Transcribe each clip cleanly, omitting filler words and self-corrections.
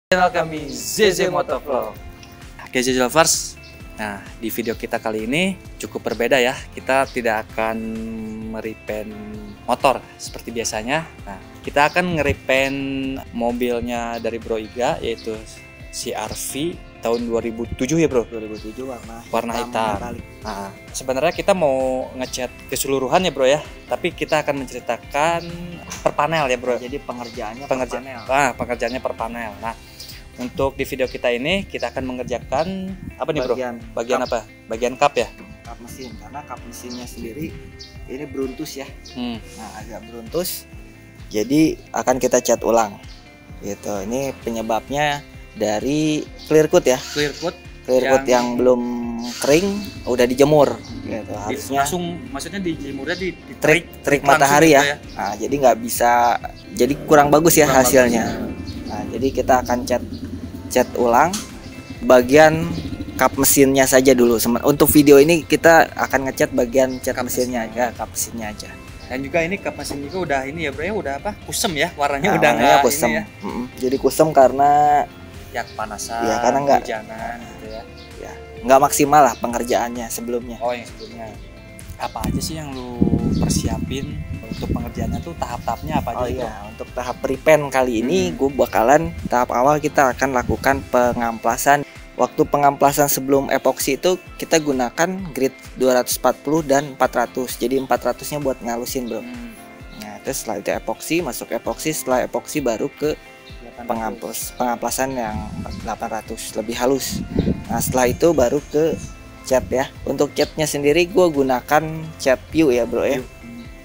Channel kami ZZ Motovlog. Oke ZZ Lovers, nah di video kita kali ini cukup berbeda ya. Kita tidak akan merepaint motor seperti biasanya. Nah, kita akan ngerepaint mobilnya dari Bro Iga, yaitu CR-V tahun 2007 ya Bro. 2007 warna hitam. Nah, sebenarnya kita mau ngecat keseluruhan ya Bro ya, tapi kita akan menceritakan per panel ya Bro. Jadi pengerjaannya pengerjaannya per panel. Nah, untuk di video kita ini kita akan mengerjakan apa nih Bro? Bagian apa? Bagian kap ya? Kap mesin, karena kap mesinnya sendiri ini beruntus ya. Nah, agak beruntus. Jadi akan kita cat ulang. Gitu. Ini penyebabnya dari clear coat ya. Clear coat yang belum kering udah dijemur gitu. Harusnya langsung, maksudnya dijemurnya di terik matahari ya. Nah, jadi nggak bisa, jadi kurang bagus ya hasilnya. Nah, jadi kita akan cat ulang bagian kap mesinnya saja dulu. Untuk video ini kita akan ngecat bagian cat mesinnya aja, kap mesinnya aja. Dan juga ini kap mesin juga udah ini ya Bro ya, udah apa? Kusem ya, warnanya Nah, udah nggak kusem. Ya. Jadi kusem karena ya kepanasan, ya, karena nggak gitu ya. Ya, nggak maksimal lah pengerjaannya sebelumnya. Oh, yang sebelumnya. Apa aja sih yang lu persiapin untuk pengerjaannya tuh, tahap-tahapnya apa aja? Oh iya, untuk tahap repaint kali ini gue bakalan tahap awal kita akan lakukan pengamplasan. Waktu pengamplasan sebelum epoksi itu kita gunakan grid 240 dan 400. Jadi 400-nya buat ngalusin, Bro. Nah, terus setelah itu epoksi, masuk epoksi, setelah epoksi baru ke pengamplasan yang 800 lebih halus. Nah, setelah itu baru ke cat ya. Untuk catnya sendiri gue gunakan cat PU ya Bro ya.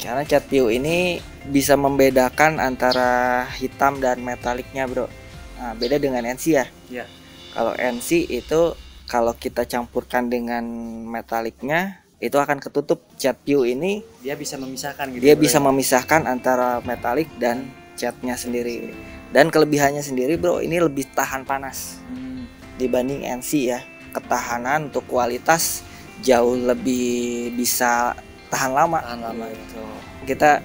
Karena cat PU ini bisa membedakan antara hitam dan metaliknya Bro. Nah, beda dengan NC ya. Iya. Kalau NC itu kalau kita campurkan dengan metaliknya itu akan ketutup. Cat PU ini dia bisa memisahkan gitu. Dia bisa memisahkan antara metalik dan catnya sendiri. Dan kelebihannya sendiri Bro, ini lebih tahan panas dibanding NC ya. Ketahanan untuk kualitas jauh lebih bisa tahan lama itu. Kita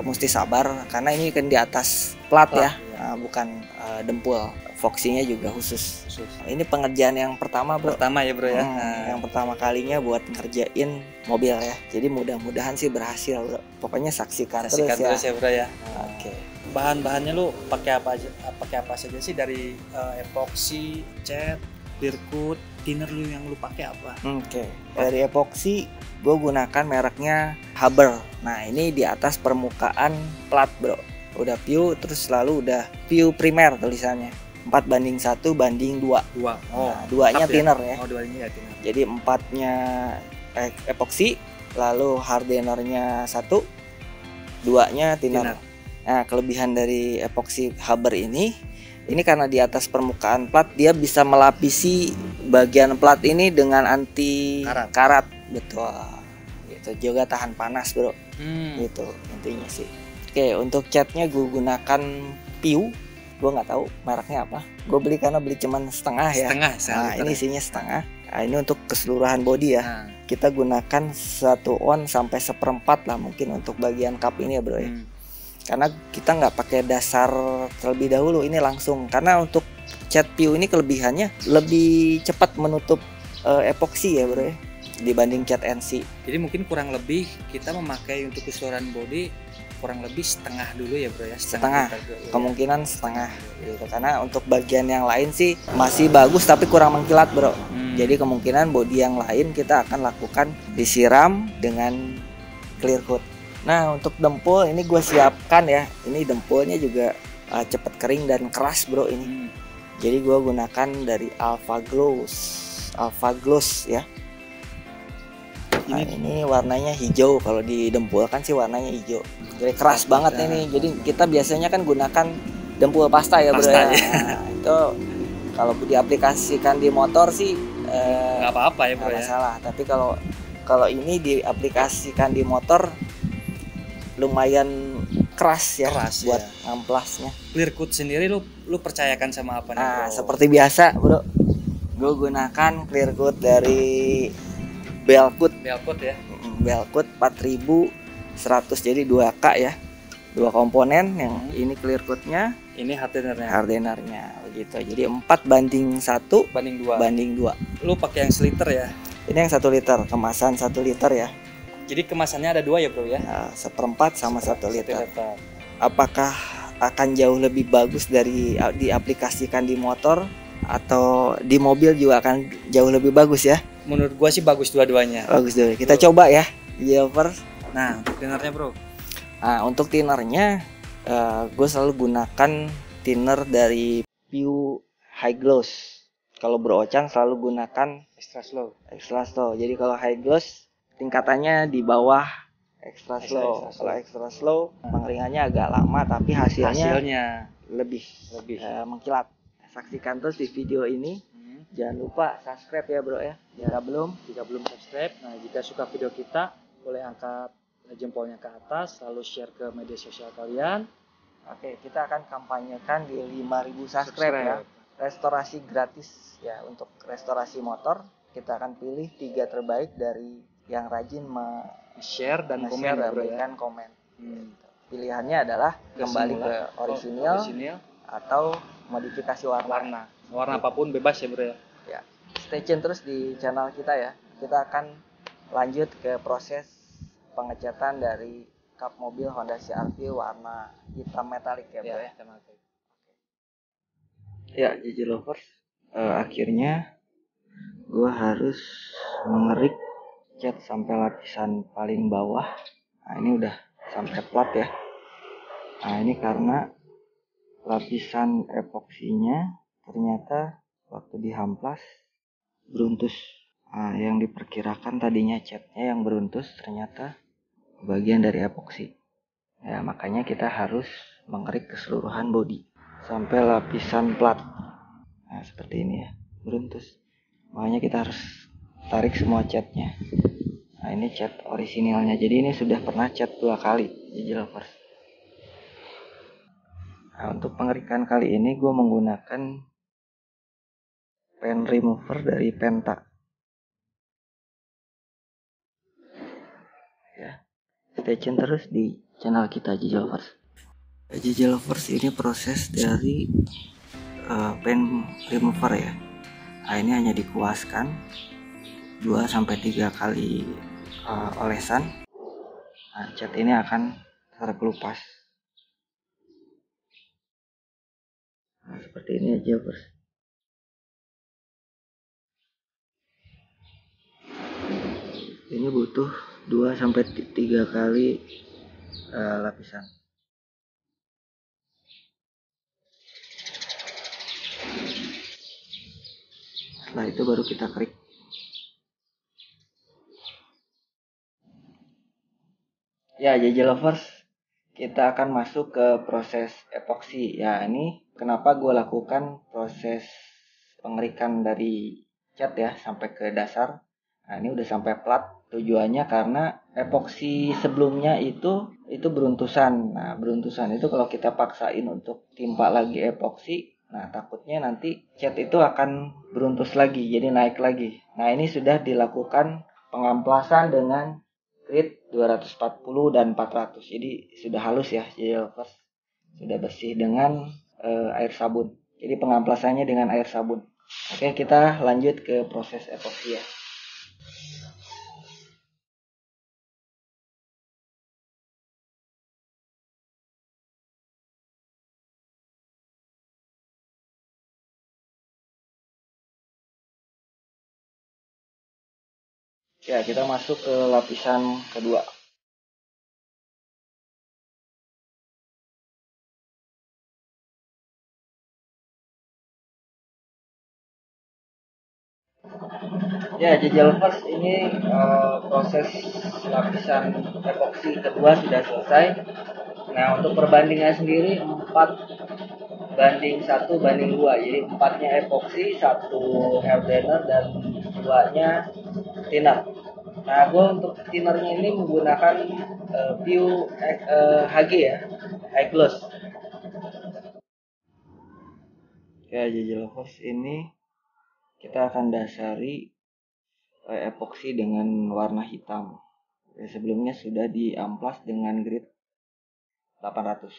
mesti sabar karena ini kan di atas plat ya. Bukan dempul. Voxinya juga khusus. Ini pengerjaan yang pertama Bro. Pertama ya Bro ya. Yang pertama kalinya buat ngerjain mobil ya. Jadi mudah-mudahan sih berhasil Bro. Pokoknya saksikan terus ya Bro ya. Oke. Bahan-bahannya lu pakai apa aja? Pakai apa saja sih dari epoksi, cat, clear coat, thinner lu yang lu pakai apa? Oke. Dari epoksi gue gunakan mereknya Haber. Nah, ini di atas permukaan plat Bro. Udah PU, terus selalu udah PU primer tulisannya. 4:1:2. Oh, nah, 2-nya thinner ya. Oh, 2-nya ya thinner. Jadi 4-nya epoksi, lalu hardenernya 1, 2-nya thinner. Nah, kelebihan dari epoksi Haber ini karena di atas permukaan plat dia bisa melapisi bagian plat ini dengan anti karat. Betul. Gitu, juga tahan panas, Bro. Gitu intinya sih. Oke, untuk catnya gue gunakan PU. Gue nggak tahu mereknya apa. Gue beli karena beli cuman setengah ya. Nah, ini isinya setengah. Nah, ini untuk keseluruhan body ya. Kita gunakan 1 on sampai 1/4 lah mungkin untuk bagian kap ini ya Bro ya. Karena kita nggak pakai dasar terlebih dahulu, ini langsung. Karena untuk cat PU ini kelebihannya lebih cepat menutup epoksi ya Bro ya, dibanding cat NC. Jadi mungkin kurang lebih kita memakai untuk keseluruhan body kurang lebih setengah dulu ya Bro ya. Setengah kemungkinan setengah gitu. Karena untuk bagian yang lain sih masih bagus tapi kurang mengkilat Bro. Jadi kemungkinan body yang lain kita akan lakukan disiram dengan clear coat. Nah, untuk dempul ini gue siapkan ya. Ini dempulnya juga cepat kering dan keras Bro ini. Jadi gue gunakan dari Alpha Gloss ya. Nah, ini warnanya hijau. Kalau di dempul kan sih warnanya hijau. Jadi keras banget ini. Jadi kita biasanya kan gunakan dempul pasta ya Bro ya. Nah, itu kalau diaplikasikan di motor sih nggak apa-apa ya Bro ya. Masalah. Tapi kalau ini diaplikasikan di motor lumayan keras ya buat ngamplasnya. Clear coat sendiri lu percayakan sama apa nih Bro? Seperti biasa Bro, gue gunakan clear coat dari Belcoat ya. Belcoat 4100 jadi 2K ya. dua komponen, yang ini clear coatnya, ini hardenernya. Hardenernya begitu. Jadi 4:1 banding 2. Lu pakai yang seliter ya? Ini yang 1 liter, kemasan 1 liter ya. Jadi kemasannya ada 2 ya bro ya? Seperempat sama 1 liter. Apakah akan jauh lebih bagus dari diaplikasikan di motor atau di mobil juga akan jauh lebih bagus ya? Menurut gua sih bagus dua-duanya. Bagus dulu. Kita coba ya, Jillovers. Nah, untuk tinernya bro. Nah, untuk tinernya gue selalu gunakan thinner dari Pew High Gloss. Kalau Bro Ochan selalu gunakan Extra slow. Jadi kalau High Gloss tingkatannya di bawah extra slow. Kalau extra slow pengeringannya agak lama tapi hasilnya lebih mengkilat. Saksikan terus di video ini. Jangan lupa subscribe ya bro ya. Jika belum subscribe, nah jika suka video kita boleh angkat jempolnya ke atas, lalu share ke media sosial kalian. Oke, kita akan kampanyekan di 5.000 subscribe ya. Restorasi gratis ya, untuk restorasi motor. Kita akan pilih 3 terbaik dari yang rajin share dan memberikan komen. Pilihannya adalah kembali ke orisinil atau modifikasi warna apapun bebas ya bro ya. Stay tune terus di channel kita ya. Kita akan lanjut ke proses pengecatan dari kap mobil Honda CR-V warna hitam metalik ya bro ya. Ya Jillovers, akhirnya gue harus mengerik cat sampai lapisan paling bawah. Nah ini udah sampai plat ya. Nah ini karena lapisan epoksinya ternyata waktu dihamplas beruntus. Nah, yang diperkirakan tadinya catnya yang beruntus ternyata bagian dari epoksi. Ya makanya kita harus mengerik keseluruhan bodi sampai lapisan plat. Nah seperti ini ya, beruntus. Makanya kita harus tarik semua catnya. Nah ini cat orisinilnya. Jadi ini sudah pernah cat 2 kali Jillovers. Nah untuk pengerikan kali ini gue menggunakan pen remover dari Penta. Ya, stay tune terus di channel kita Jillovers. Jillovers ini proses dari pen remover ya. Nah ini hanya dikuaskan 2-3 kali olesan. Nah, cat ini akan terkelupas. Nah, seperti ini aja bos. Ini butuh 2-3 kali lapisan. Setelah itu baru kita kerik. Ya Jillovers, kita akan masuk ke proses epoksi. Ya ini kenapa gue lakukan proses pengerikan dari cat ya sampai ke dasar. Nah ini udah sampai plat. Tujuannya karena epoksi sebelumnya itu beruntusan. Nah beruntusan itu kalau kita paksain untuk timpa lagi epoksi, nah takutnya nanti cat itu akan beruntus lagi, jadi naik lagi. Nah ini sudah dilakukan pengamplasan dengan grit 240 dan 400. Jadi sudah halus ya Jillovers. Sudah bersih dengan air sabun. Jadi pengamplasannya dengan air sabun. Oke, kita lanjut ke proses epoksi ya. Ya, kita masuk ke lapisan kedua. Ya, Jillovers, ini proses lapisan epoksi kedua sudah selesai. Nah, untuk perbandingan sendiri 4:1:2. Jadi 4-nya epoksi, 1 hardener dan 2-nya thinner. Nah, gue untuk thinnernya ini menggunakan Pew HG ya, High Gloss. Ya, Jillovers, ini kita akan dasari epoksi dengan warna hitam. Ya, sebelumnya sudah diamplas dengan grit 800.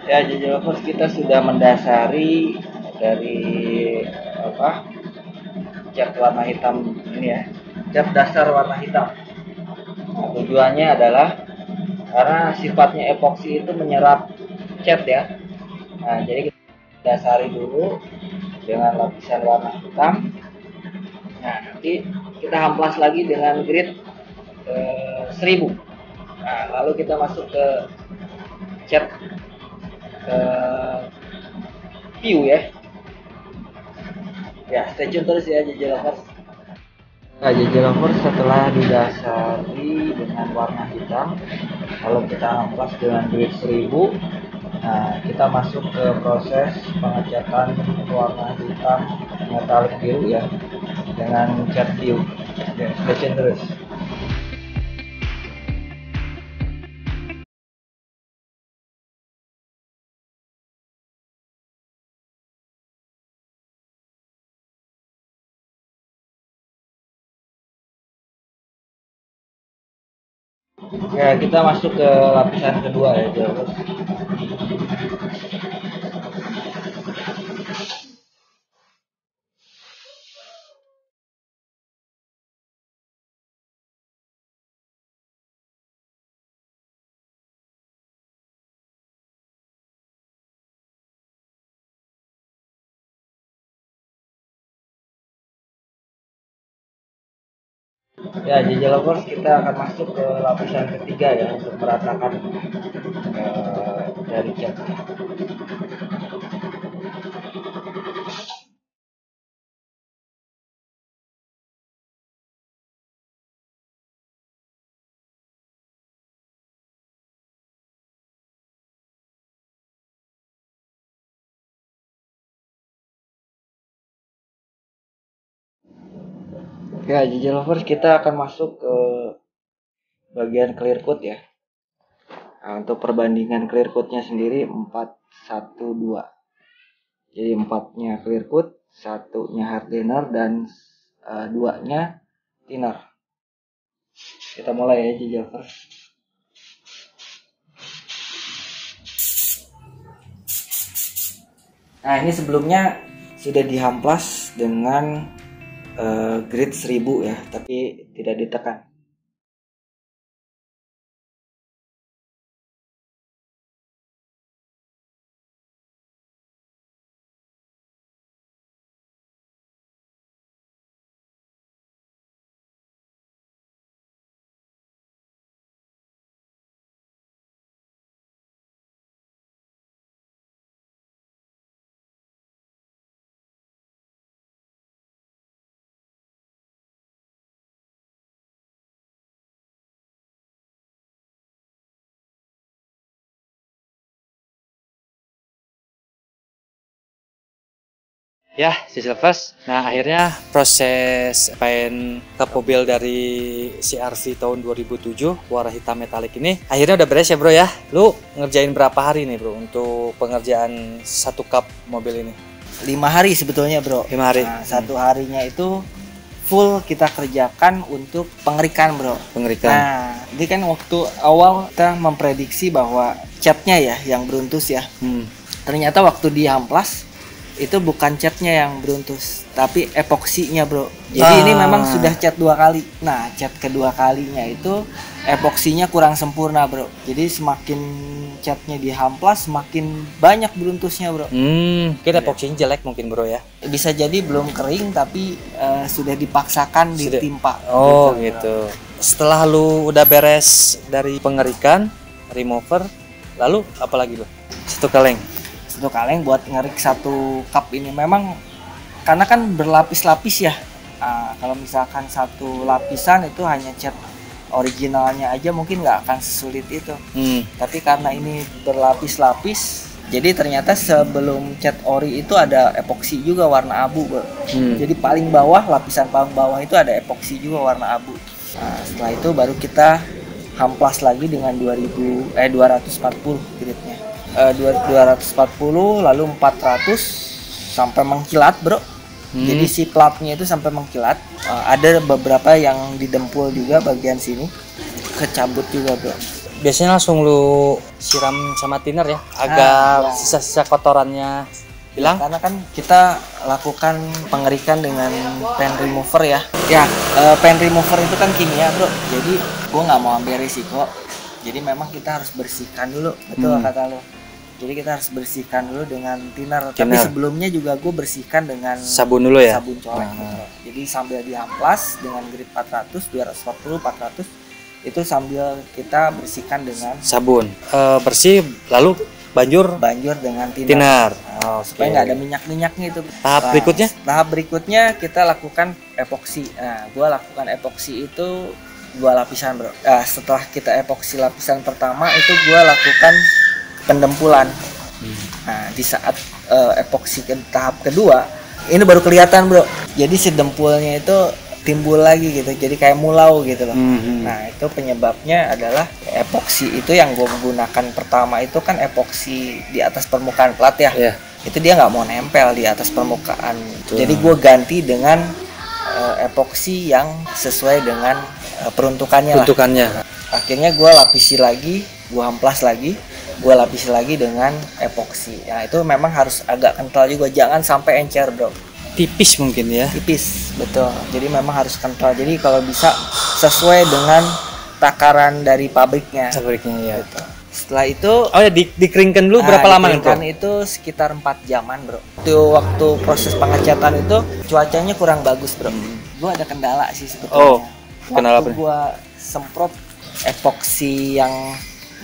Ya, JJ Lovers, kita sudah mendasari dari cat warna hitam ini ya, cat dasar warna hitam. Nah, tujuannya adalah karena sifatnya epoksi itu menyerap cat ya. Nah, jadi kita dasari dulu dengan lapisan warna hitam. Nah, nanti kita hamplas lagi dengan grit 1000. Nah, lalu kita masuk ke cat view ya. Ya, stay tune terus ya JJ Lovers. Nah, JJ Lovers, setelah didasari dengan warna hitam, lalu kita amplas dengan grit 1000. Nah, kita masuk ke proses pengecatan warna hitam metalik biru ya, dengan cat view. Ya, stay tune terus. Ya, kita masuk ke lapisan kedua ya, terus. Ya, JJ Lovers, kita akan masuk ke lapisan ketiga ya, untuk meratakan dari cat. Ya, JJ Lovers, kita akan masuk ke bagian clear coat ya. Nah, untuk perbandingan clear coatnya sendiri 4-1-2. Jadi 4-nya clear coat, 1-nya hardener, dan 2-nya thinner. Kita mulai ya JJ Lovers. Nah, ini sebelumnya sudah dihamplas dengan grit 1000 ya, tapi tidak ditekan. Ya, JJ Lovers. Nah, akhirnya proses paint cup mobil dari CR-V tahun 2007 warna hitam metalik ini akhirnya udah beres ya, Bro ya. Lu ngerjain berapa hari nih, Bro, untuk pengerjaan satu cup mobil ini? 5 hari sebetulnya, Bro. 5 hari. Nah, satu harinya itu full kita kerjakan untuk pengerikan, Bro. Pengerikan. Nah, ini kan waktu awal kita memprediksi bahwa catnya ya yang beruntus ya. Ternyata waktu diamplas itu bukan catnya yang beruntus, tapi epoksinya, Bro. Jadi ini memang sudah cat 2 kali. Nah, cat kedua kalinya itu epoksinya kurang sempurna, Bro. Jadi semakin catnya dihamplas, semakin banyak beruntusnya, Bro. Mungkin epoksinya jelek mungkin, Bro ya. Bisa jadi belum kering tapi sudah dipaksakan ditimpa. Oh, gitu. Setelah lu udah beres dari pengerikan, remover, lalu apa lagi, Bro? Satu kaleng buat ngerik satu cup ini. Memang karena kan berlapis-lapis ya. Kalau misalkan satu lapisan itu hanya cat originalnya aja mungkin nggak akan sesulit itu. Tapi karena ini berlapis-lapis, jadi ternyata sebelum cat ori itu ada epoksi juga warna abu, Bro. Jadi paling bawah, lapisan paling bawah itu ada epoksi juga warna abu. Nah, setelah itu baru kita hamplas lagi dengan 240 gridnya. 240 lalu 400 sampai mengkilat, bro. Jadi si platnya itu sampai mengkilat. Ada beberapa yang didempul juga bagian sini, kecabut juga, bro. Biasanya langsung lu siram sama thinner ya, agar sisa-sisa kotorannya hilang. Karena kan kita lakukan pengerikan dengan pen remover ya. Pen remover itu kan kimia, bro. Jadi gua nggak mau ambil risiko. Jadi memang kita harus bersihkan dulu, betul kata lo. Jadi kita harus bersihkan dulu dengan thinner. Tapi sebelumnya juga gue bersihkan dengan sabun dulu ya. Sabun colek. Jadi sambil diamplas dengan grid 400, 240, 400 itu sambil kita bersihkan dengan sabun. Bersih lalu banjur dengan thinner. Supaya nggak ada minyak-minyaknya itu. Tahap berikutnya kita lakukan epoksi. Nah, gue lakukan epoksi itu 2 lapisan, bro. Setelah kita epoksi lapisan pertama itu gue lakukan pendempulan. Nah, di saat epoksi tahap kedua ini baru kelihatan, bro. Jadi si dempulnya itu timbul lagi gitu, jadi kayak mulau gitu loh. Nah, itu penyebabnya adalah epoksi itu yang gue gunakan pertama itu kan epoksi di atas permukaan plat ya. Itu dia nggak mau nempel di atas permukaan. Jadi gue ganti dengan epoksi yang sesuai dengan peruntukannya. Akhirnya gue lapisi lagi, gue amplas lagi, gue lapisi lagi dengan epoksi. Nah, itu memang harus agak kental juga, jangan sampai encer, bro. Tipis mungkin ya. Tipis, betul. Jadi memang harus kental. Jadi kalau bisa sesuai dengan takaran dari pabriknya. Ya. Gitu. Setelah itu dikeringkan dulu berapa lama nih, bro? Itu sekitar 4 jaman, bro. Waktu proses pengecatan itu cuacanya kurang bagus, bro. Gue ada kendala sih sebetulnya. Kendala apa? Gue semprot epoksi yang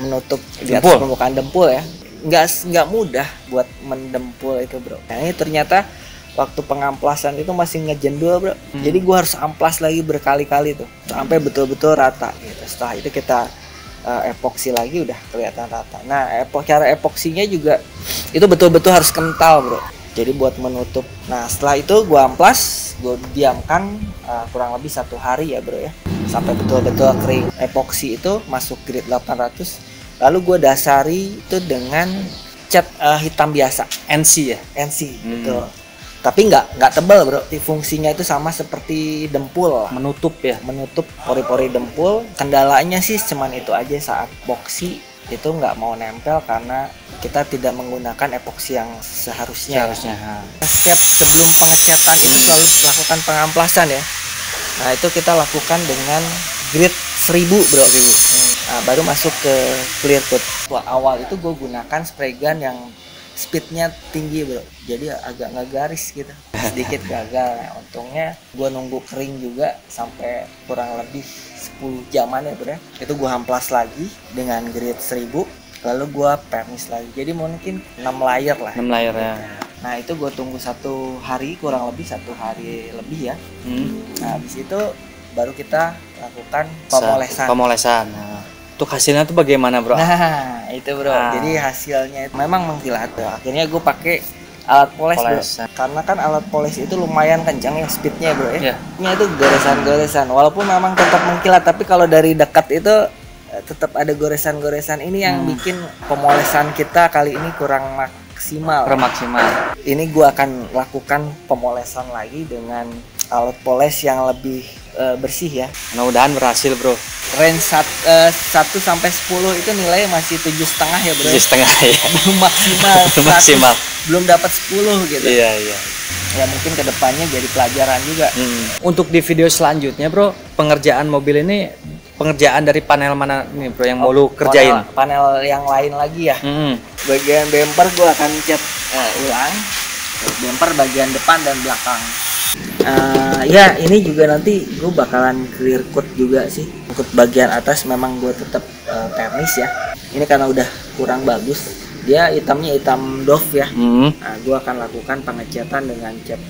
menutup di atas permukaan dempul ya, nggak mudah buat mendempul itu, bro. Nah, ini ternyata waktu pengamplasan itu masih ngejendul, bro. Jadi gue harus amplas lagi berkali-kali tuh sampai betul-betul rata gitu. Setelah itu kita epoksi lagi, udah kelihatan rata. Nah, cara epoksinya juga itu betul-betul harus kental, bro. Jadi buat menutup. Nah, setelah itu gue amplas, gue diamkan kurang lebih 1 hari ya, bro ya, sampai betul-betul kering. Epoksi itu masuk grid 800. Lalu gue dasari itu dengan cat hitam biasa, NC ya, betul. Tapi nggak tebal, bro. Fungsinya itu sama seperti dempul, menutup pori-pori dempul. Kendalanya sih cuman itu aja, saat epoksi itu nggak mau nempel karena kita tidak menggunakan epoksi yang seharusnya. Setiap sebelum pengecatan itu selalu lakukan pengamplasan ya. Nah, itu kita lakukan dengan grid 1000, bro. Nah, baru masuk ke clear coat. Awal itu gue gunakan spray gun yang speednya tinggi, bro. Jadi agak ngegaris gitu, sedikit gagal. Nah, untungnya gue nunggu kering juga sampai kurang lebih 10 jaman ya, bro. Itu gue hamplas lagi dengan grid 1000, lalu gue pernis lagi. Jadi mungkin 6 layer lah. 6 layer ya. Nah, itu gue tunggu 1 hari, kurang lebih 1 hari lebih ya. Nah, habis itu baru kita lakukan pemolesan. Nah, untuk hasilnya tuh bagaimana, bro? Nah, itu, bro. Jadi hasilnya itu memang mengkilat. Akhirnya gue pakai alat poles, bro. Karena kan alat poles itu lumayan kencang ya speednya, bro ya. Ini itu goresan-goresan. Walaupun memang tetap mengkilat, tapi kalau dari dekat itu tetap ada goresan-goresan. Ini yang bikin pemolesan kita kali ini kurang maksimal. Ini gue akan lakukan pemolesan lagi dengan alat poles yang lebih bersih ya. Mudah-mudahan berhasil, bro. Range 1 sampai 10 itu nilainya masih 7,5 ya, bro. 7,5 ya. Belum maksimal. Belum dapat 10 gitu. Iya. Ya mungkin kedepannya jadi pelajaran juga. Untuk di video selanjutnya, bro, pengerjaan mobil ini pengerjaan dari panel mana nih, bro, yang mau lu kerjain? Panel yang lain lagi ya. Bagian bumper gua akan cat ulang. Bumper bagian depan dan belakang. Ya ini juga nanti gue bakalan clear coat juga sih. Untuk bagian atas memang gue tetap pernis ya. Ini karena udah kurang bagus, dia hitamnya hitam doff ya. Nah, gue akan lakukan pengecatan dengan cat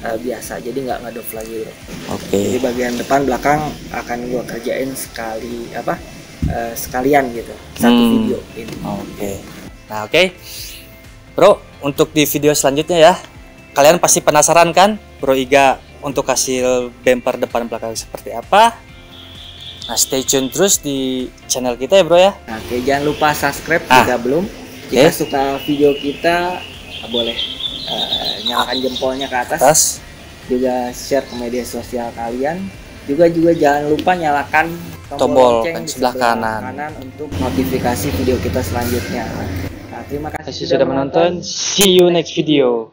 biasa, jadi nggak ngedoff lagi, bro. Jadi bagian depan belakang akan gue kerjain sekalian gitu, satu video ini. Nah, bro, untuk di video selanjutnya ya, kalian pasti penasaran kan, Bro Iga untuk hasil bumper depan belakang seperti apa? Nah, stay tune terus di channel kita ya bro ya. Nah, oke, jangan lupa subscribe jika belum. Jika suka video kita, boleh nyalakan jempolnya ke atas. Juga share ke media sosial kalian. Juga jangan lupa nyalakan tombol lonceng di sebelah kanan untuk notifikasi video kita selanjutnya. Nah, terima kasih sudah menonton. See you next video.